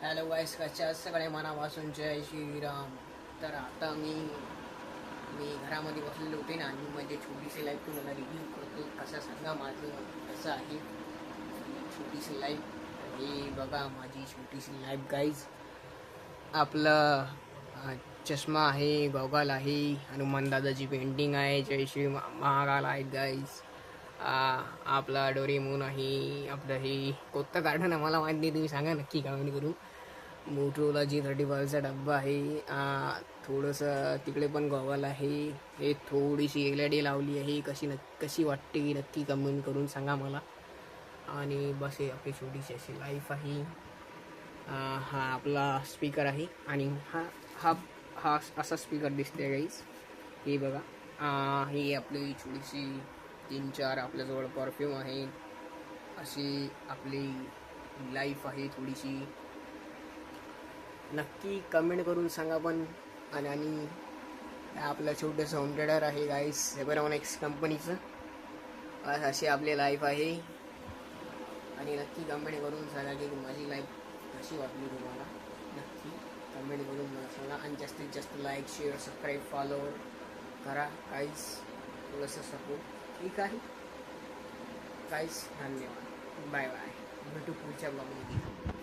Hello गाईस, कशा सगळे मनापासून जय श्रीराम. तर आता मी घरामध्ये बसलेले होते ना आणि माझी छोटीशी लाईफ तुम्हाला रिव्ह्यू करतो. कसं सांगा माझं कसं आहे छोटीशी लाईफ. हे बघा माझी छोटीशी लाईफ गाईज. आपलं चष्मा आहे, गॉगल आहे, हनुमान दादाची पेंटिंग आहे, जय श्री महाकाल आहे गाईज. आपला डोरेमोन आहे. आपलं हे कोणतं कार्टून आहे मला माहिती नाही, तुम्ही सांगा नक्की कमेंट करू. मोटरोला G35चा डब्बा आहे. थोडंसं तिकडे पण गॉगल आहे. हे थोडीशी LED लावली आहे. कशी वाटते नक्की कमेंट करून सांगा मला. आणि बस हे आपली छोटीशी अशी लाईफ आहे. हा आपला स्पीकर आहे आणि हा हा हा असा स्पीकर दिसते गाईस. हे बघा. ही आपली छोटीशी 3-4 आपल्याजवळ परफ्यूम आहे. अशी आपली लाईफ आहे थोडीशी. नक्की कमेंट करून सांगा पण. आणि आपलं छोटंसं होम थिएटर आहे गाईस, सेबरॉनिक्स कंपनीचं. अशी आपली लाईफ आहे. आणि नक्की कमेंट करून सांगा की माझी लाईफ कशी वाटली तुम्हाला. नक्की कमेंट करून मला सांगा. आणि जास्तीत जास्त लाईक, शेअर, सबस्क्राईब, फॉलो करा गाईस. थोडंसं सपोर्ट. ठीक आहे गाईस. धन्यवाद. Bye bye. भेटू पुढच्या ब्लॉगमध्ये.